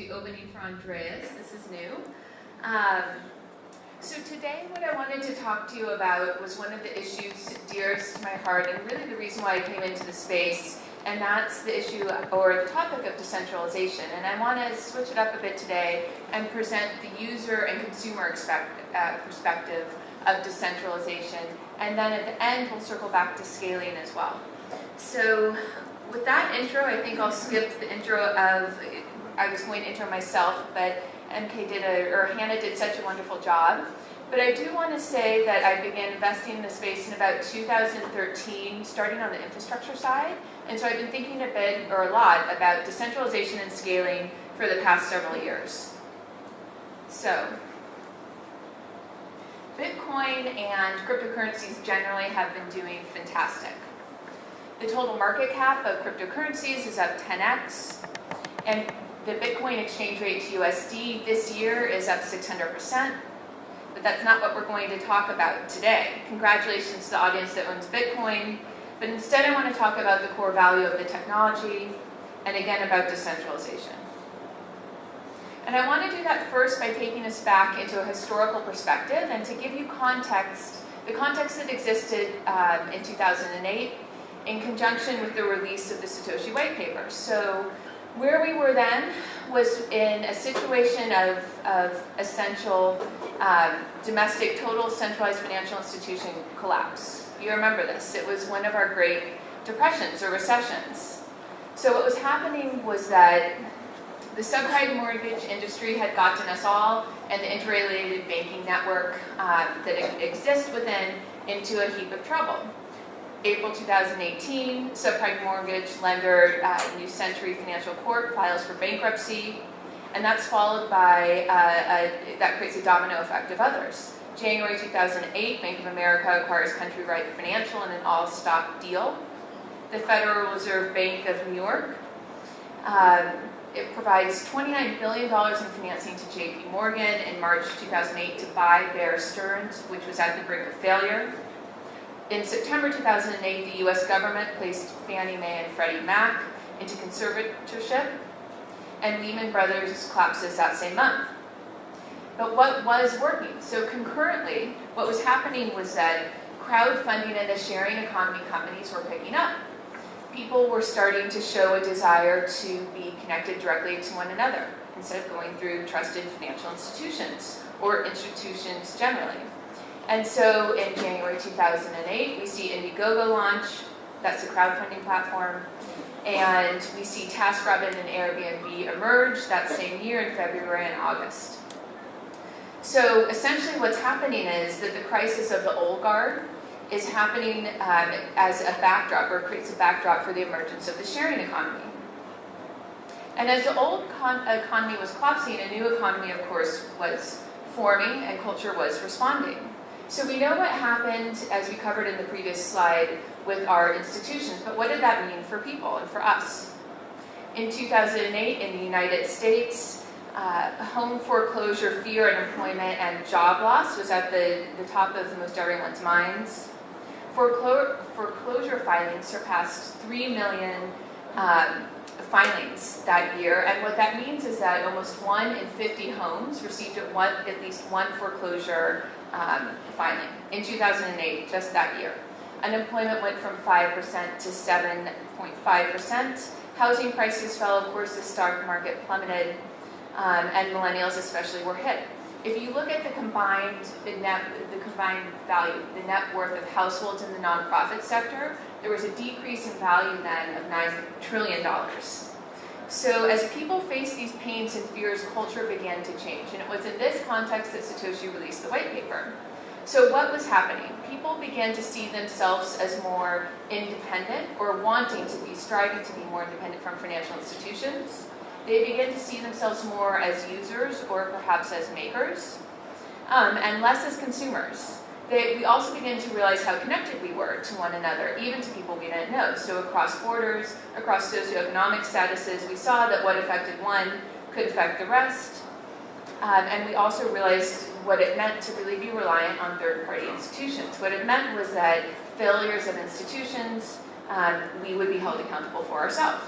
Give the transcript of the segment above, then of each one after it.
the opening for Andreas. This is new. So today what I wanted to talk to you about was one of the issues dearest to my heart, and really the reason why I came into the space, and that's the issue or the topic of decentralization. And I want to switch it up a bit today and present the user and consumer perspective of decentralization. And then at the end, we'll circle back to scaling as well. So with that intro, I think I'll skip the intro of, I was going to intro myself, but Hannah did such a wonderful job. But I do want to say that I began investing in the space in about 2013, starting on the infrastructure side. And so I've been thinking a lot about decentralization and scaling for the past several years. So, Bitcoin and cryptocurrencies generally have been doing fantastic. The total market cap of cryptocurrencies is up 10x, and the Bitcoin exchange rate to USD this year is up 600%, but that's not what we're going to talk about today. Congratulations to the audience that owns Bitcoin, but instead I want to talk about the core value of the technology, and again about decentralization. And I want to do that first by taking us back into a historical perspective and to give you context, the context that existed in 2008 in conjunction with the release of the Satoshi white paper. So where we were then was in a situation of essential domestic total centralized financial institution collapse. You remember this. It was one of our great depressions or recessions. So what was happening was that the subprime mortgage industry had gotten us all and the interrelated banking network that exists within into a heap of trouble. April 2018, subprime mortgage lender New Century Financial Corp files for bankruptcy, and that's followed by, that creates a domino effect of others. January 2008, Bank of America acquires Countrywide Financial in an all-stock deal. The Federal Reserve Bank of New York, it provides $29 billion in financing to JP Morgan in March 2008 to buy Bear Stearns, which was at the brink of failure. In September 2008, the U.S. government placed Fannie Mae and Freddie Mac into conservatorship, and Lehman Brothers collapses that same month. But what was working? So concurrently, what was happening was that crowdfunding and the sharing economy companies were picking up. People were starting to show a desire to be connected directly to one another instead of going through trusted financial institutions or institutions generally. And so in January 2008, we see Indiegogo launch, that's a crowdfunding platform, and we see TaskRabbit and Airbnb emerge that same year in February and August. So essentially what's happening is that the crisis of the old guard is happening as a backdrop, or creates a backdrop for the emergence of the sharing economy. And as the old economy was collapsing, a new economy, of course, was forming, and culture was responding. So we know what happened, as we covered in the previous slide, with our institutions, but what did that mean for people and for us? In 2008, in the United States, home foreclosure, fear, unemployment, and job loss was at the top of most everyone's minds. Foreclosure filings surpassed 3 million filings that year, and what that means is that almost 1 in 50 homes received at least one foreclosure filing in 2008, just that year. Unemployment went from 5% to 7.5%. Housing prices fell, of course, the stock market plummeted, and millennials especially were hit. If you look at the combined value, the net worth of households in the nonprofit sector, there was a decrease in value then of $9 trillion. So as people faced these pains and fears, culture began to change. And it was in this context that Satoshi released the white paper. So what was happening? People began to see themselves as more independent, or wanting to be, striving to be more independent from financial institutions. They began to see themselves more as users, or perhaps as makers, and less as consumers. We also began to realize how connected we were to one another, even to people we didn't know. So across borders, across socioeconomic statuses, we saw that what affected one could affect the rest. And we also realized what it meant to really be reliant on third-party institutions. What it meant was that failures of institutions, we would be held accountable for ourselves.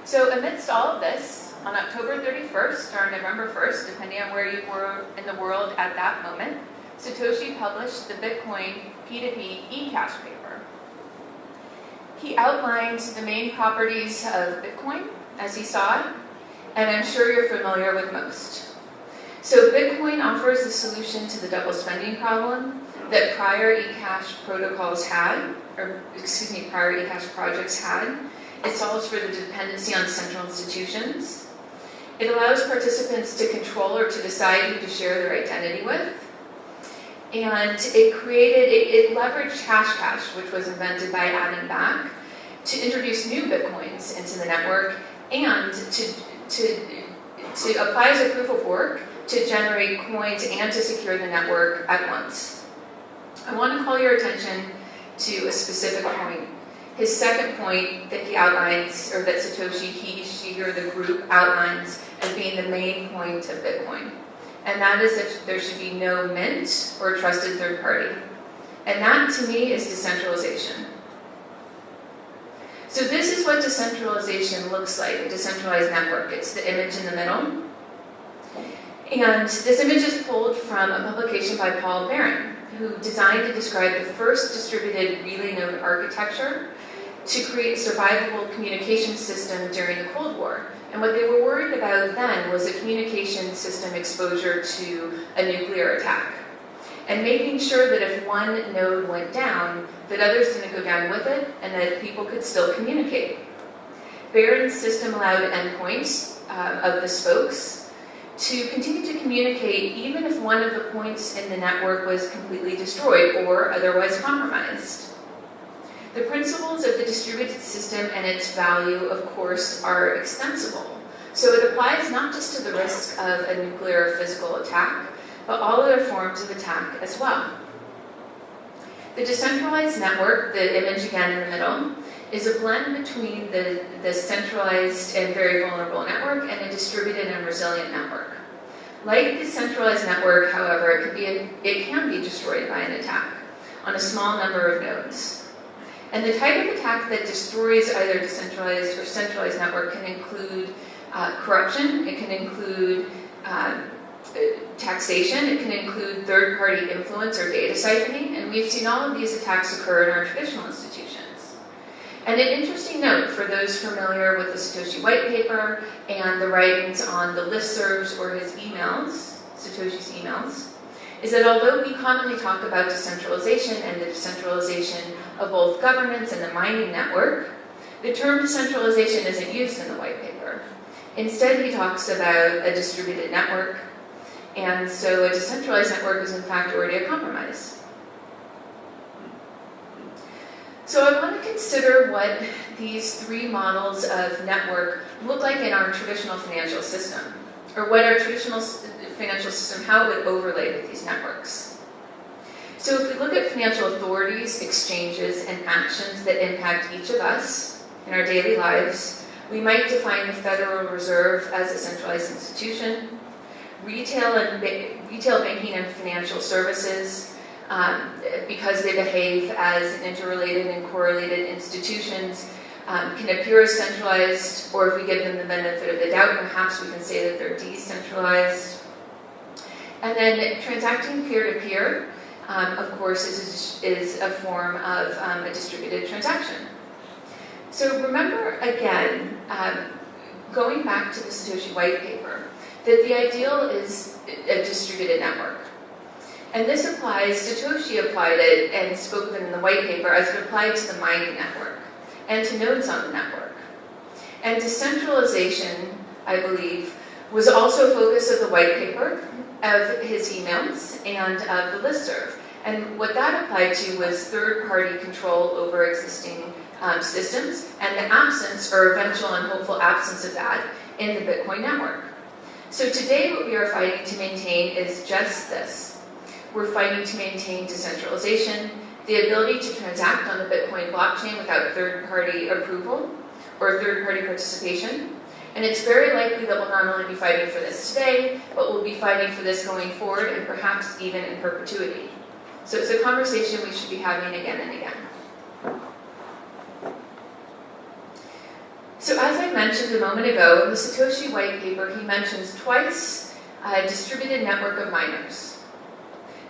So amidst all of this, On October 31st or November 1st, depending on where you were in the world at that moment, Satoshi published the Bitcoin P2P eCash paper. He outlined the main properties of Bitcoin as he saw it, and I'm sure you're familiar with most. So Bitcoin offers a solution to the double spending problem that prior eCash protocols had, prior eCash projects had. It solves for the dependency on central institutions. It allows participants to control or to decide who to share their identity with. And it leveraged Hashcash, which was invented by Adam Back, to introduce new Bitcoins into the network and to apply as a proof of work to generate coins and to secure the network at once. I want to call your attention to a specific point. His second point that he outlines, or that Satoshi, he, she, or the group outlines as being the main point of Bitcoin. And that is that there should be no mint or trusted third party. And that, to me, is decentralization. So this is what decentralization looks like, a decentralized network. It's the image in the middle. And this image is pulled from a publication by Paul Barron, who designed and described the first distributed relay node architecture to create a survivable communication system during the Cold War. And what they were worried about then was a communication system exposure to a nuclear attack. And making sure that if one node went down, that others didn't go down with it, and that people could still communicate. Barron's system allowed endpoints of the spokes to continue to communicate even if one of the points in the network was completely destroyed or otherwise compromised. The principles of the distributed system and its value, of course, are extensible. So it applies not just to the risk of a nuclear or physical attack, but all other forms of attack as well. The decentralized network, the image again in the middle, is a blend between the centralized and very vulnerable network and a distributed and resilient network. Like the centralized network, however, it can be destroyed by an attack on a small number of nodes. And the type of attack that destroys either decentralized or centralized network can include corruption, it can include taxation, it can include third-party influence or data siphoning, and we've seen all of these attacks occur in our traditional institutions. And an interesting note for those familiar with the Satoshi white paper and the writings on the listservs or his emails, Satoshi's emails, is that although we commonly talk about decentralization and the decentralization of both governance and the mining network, the term decentralization isn't used in the white paper. Instead, he talks about a distributed network, and so a decentralized network is in fact already a compromise. So I want to consider what these three models of network look like in our traditional financial system, or what our traditional financial system, how it would overlay with these networks. So if we look at financial authorities, exchanges, and actions that impact each of us in our daily lives, we might define the Federal Reserve as a centralized institution, retail banking and financial services, because they behave as interrelated and correlated institutions, can appear as centralized, or if we give them the benefit of the doubt, perhaps we can say that they're decentralized. And then transacting peer-to-peer, of course, is a form of a distributed transaction. So remember, again, going back to the Satoshi white paper, that the ideal is a distributed network. And this applies, Satoshi applied it and spoke of it in the white paper as it applied to the mining network and to nodes on the network. And decentralization, I believe, was also a focus of the white paper, of his emails, and of the listserv. And what that applied to was third-party control over existing systems and the absence or eventual and hopeful absence of that in the Bitcoin network. So today what we are fighting to maintain is just this. We're fighting to maintain decentralization, the ability to transact on the Bitcoin blockchain without third-party approval or third-party participation. And it's very likely that we'll not only be fighting for this today, but we'll be fighting for this going forward and perhaps even in perpetuity. So it's a conversation we should be having again and again. So as I mentioned a moment ago, in the Satoshi white paper, he mentions twice a distributed network of miners.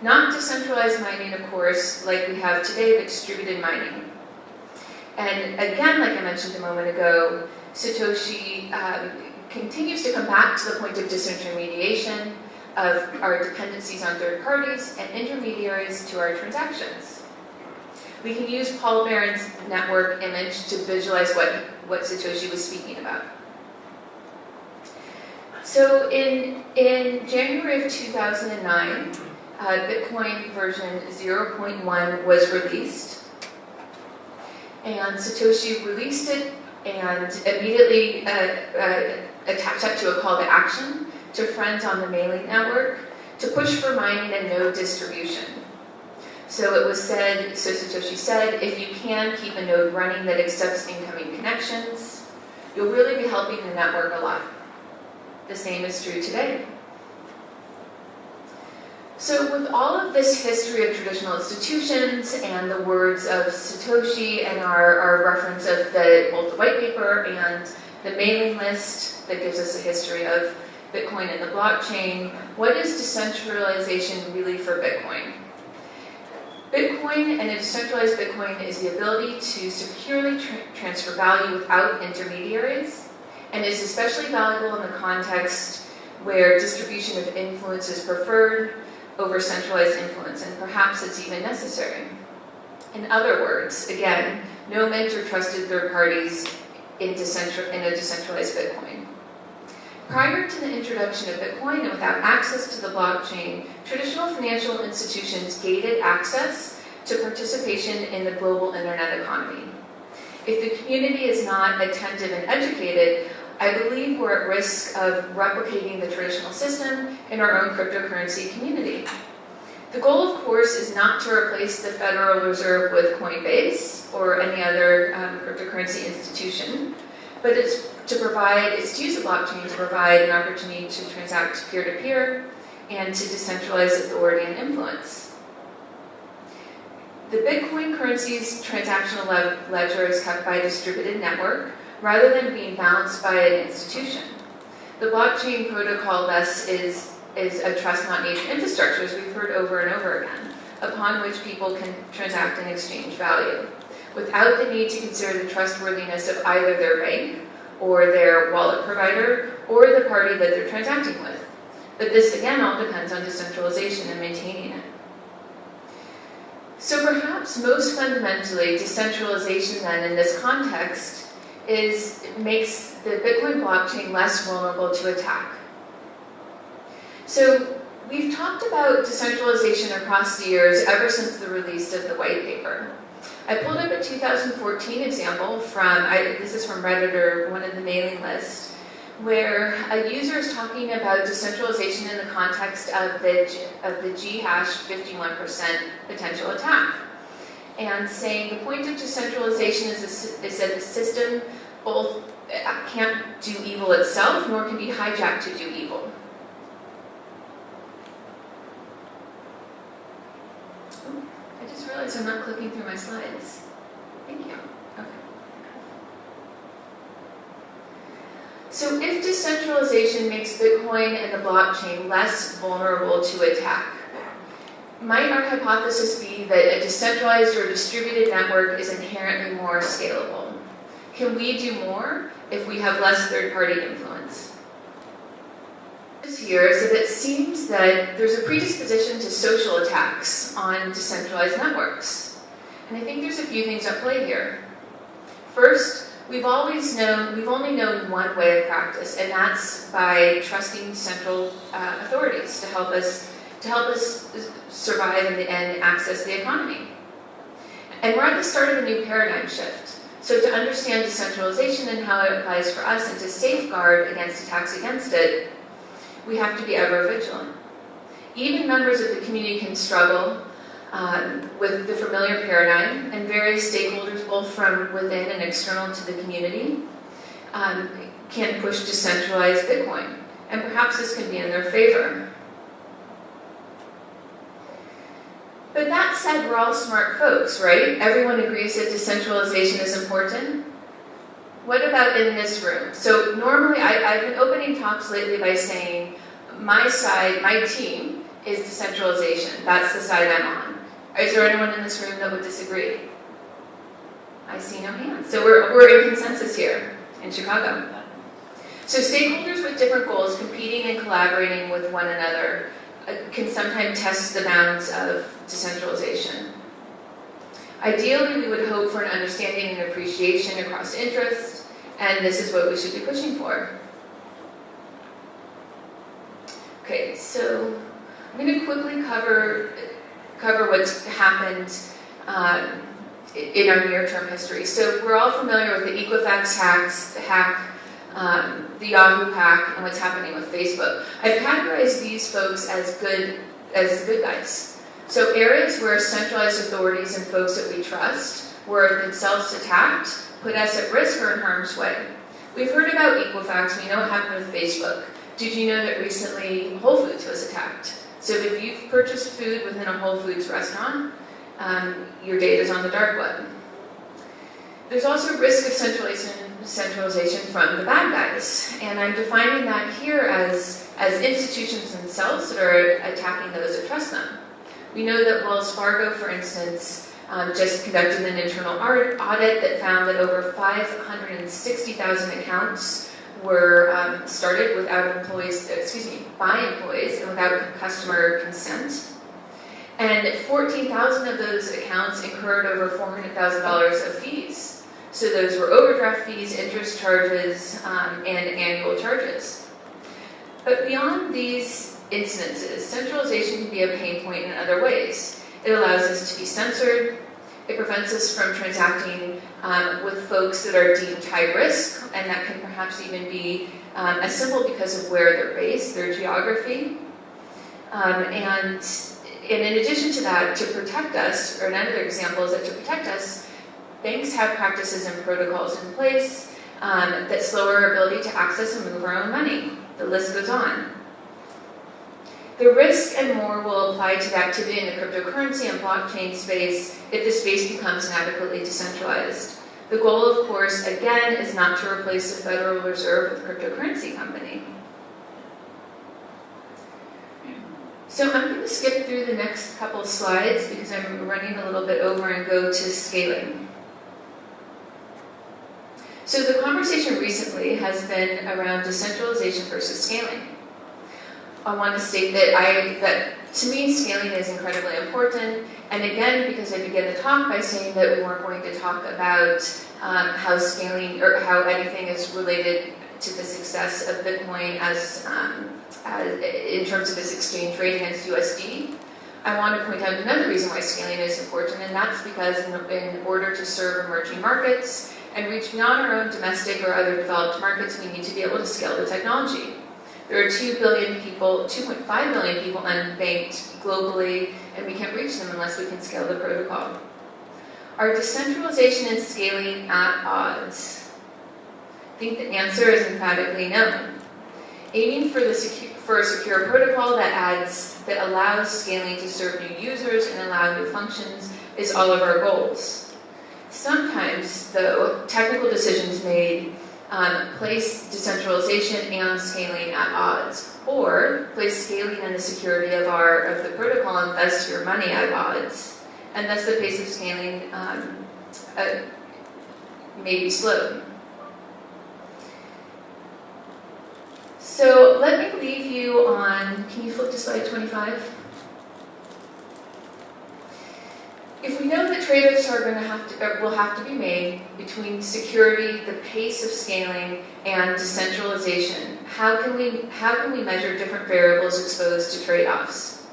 Not decentralized mining, of course, like we have today, but distributed mining. And again, like I mentioned a moment ago, Satoshi continues to come back to the point of disintermediation, of our dependencies on third parties and intermediaries to our transactions. We can use Paul Barron's network image to visualize what Satoshi was speaking about. So in January of 2009, Bitcoin version 0.1 was released, and Satoshi released it and immediately attached that to a call to action to friends on the mailing network to push for mining and node distribution. So it was said, so Satoshi said, if you can keep a node running that accepts incoming connections, you'll really be helping the network a lot. The same is true today. So with all of this history of traditional institutions and the words of Satoshi and our reference of both the white paper and the mailing list that gives us a history of Bitcoin and the blockchain, what is decentralization really for Bitcoin? Bitcoin and a decentralized Bitcoin is the ability to securely transfer value without intermediaries, and is especially valuable in the context where distribution of influence is preferred over centralized influence, and perhaps it's even necessary. In other words, again, no mint or trusted third parties in a decentralized Bitcoin. Prior to the introduction of Bitcoin and without access to the blockchain, traditional financial institutions gated access to participation in the global internet economy. If the community is not attentive and educated, I believe we're at risk of replicating the traditional system in our own cryptocurrency community. The goal, of course, is not to replace the Federal Reserve with Coinbase or any other cryptocurrency institution, but it's to use the blockchain to provide an opportunity to transact peer-to-peer and to decentralize authority and influence. The Bitcoin currency's transactional ledger is kept by a distributed network rather than being balanced by an institution. The blockchain protocol, thus, is a trust not native infrastructure, as we've heard over and over again, upon which people can transact and exchange value, without the need to consider the trustworthiness of either their bank or their wallet provider or the party that they're transacting with. But this, again, all depends on decentralization and maintaining it. So perhaps most fundamentally, decentralization then in this context makes the Bitcoin blockchain less vulnerable to attack. So we've talked about decentralization across the years ever since the release of the white paper. I pulled up a 2014 example this is from Reddit or one of the mailing lists, where a user is talking about decentralization in the context of the G-hash 51% potential attack, and saying the point of decentralization is that the system both can't do evil itself, nor can be hijacked to do evil. I just realized I'm not clicking through my slides. Thank you. Okay. So if decentralization makes Bitcoin and the blockchain less vulnerable to attack, might our hypothesis be that a decentralized or distributed network is inherently more scalable? Can we do more if we have less third-party influence? Here is that it seems that there's a predisposition to social attacks on decentralized networks. And I think there's a few things at play here. First, we've only known one way of practice, and that's by trusting central authorities to help us survive and access the economy. And we're at the start of a new paradigm shift. So to understand decentralization and how it applies for us and to safeguard against attacks against it, we have to be ever vigilant. Even members of the community can struggle with the familiar paradigm, and various stakeholders, both from within and external to the community, can push decentralized Bitcoin. And perhaps this can be in their favor. But that said, we're all smart folks, right? Everyone agrees that decentralization is important. What about in this room? So normally, I've been opening talks lately by saying, my side, my team, is decentralization. That's the side I'm on. Is there anyone in this room that would disagree? I see no hands. So we're in consensus here in Chicago. So stakeholders with different goals competing and collaborating with one another can sometimes test the bounds of decentralization. Ideally, we would hope for an understanding and appreciation across interests, and this is what we should be pushing for. Okay, so I'm going to quickly cover what's happened in our near-term history. So we're all familiar with the Equifax hack, the Yahoo hack, and what's happening with Facebook. I've categorized these folks as good guys. So areas where centralized authorities and folks that we trust were themselves attacked put us at risk or in harm's way. We've heard about Equifax. We know what happened with Facebook. Did you know that recently Whole Foods was attacked? So if you've purchased food within a Whole Foods restaurant, your data's on the dark web. There's also risk of centralization from the bad guys, and I'm defining that here as institutions themselves that are attacking those that trust them. We know that Wells Fargo, for instance, just conducted an internal audit that found that over 560,000 accounts were started without by employees and without customer consent. And 14,000 of those accounts incurred over $400,000 of fees. So those were overdraft fees, interest charges, and annual charges. But beyond these incidences, centralization can be a pain point in other ways. It allows us to be censored. It prevents us from transacting with folks that are deemed high risk, and that can perhaps even be as simple because of where they're based, their geography. And in addition to that, to protect us, or another example is that to protect us, banks have practices and protocols in place that slow our ability to access and move our own money. The list goes on. The risk and more will apply to the activity in the cryptocurrency and blockchain space if the space becomes inadequately decentralized. The goal, of course, again, is not to replace the Federal Reserve with a cryptocurrency company. So I'm going to skip through the next couple of slides because I'm running a little bit over and go to scaling. So the conversation recently has been around decentralization versus scaling. I want to state that to me, scaling is incredibly important. And again, because I began the talk by saying that we weren't going to talk about how scaling or how anything is related to the success of Bitcoin as in terms of its exchange rate against USD. I want to point out another reason why scaling is important, and that's because in order to serve emerging markets and reach beyond our own domestic or other developed markets, we need to be able to scale the technology. There are 2.5 billion people unbanked globally, and we can't reach them unless we can scale the protocol. Are decentralization and scaling at odds? I think the answer is emphatically no. Aiming for a secure protocol that allows scaling to serve new users and allow new functions is all of our goals. Sometimes, though, technical decisions made place decentralization and scaling at odds, or place scaling and the security of the protocol and thus your money at odds, and thus the pace of scaling may be slowed. So let me leave you on, can you flip to slide 25? If we know that trade-offs will have to be made between security, the pace of scaling, and decentralization, how can we measure different variables exposed to trade-offs?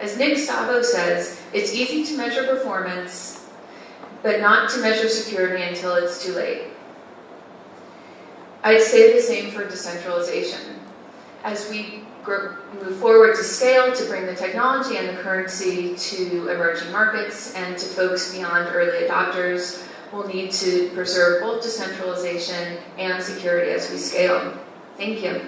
As Nick Szabo says, it's easy to measure performance, but not to measure security until it's too late. I'd say the same for decentralization. As we move forward to scale, to bring the technology and the currency to emerging markets and to folks beyond early adopters, we'll need to preserve both decentralization and security as we scale. Thank you.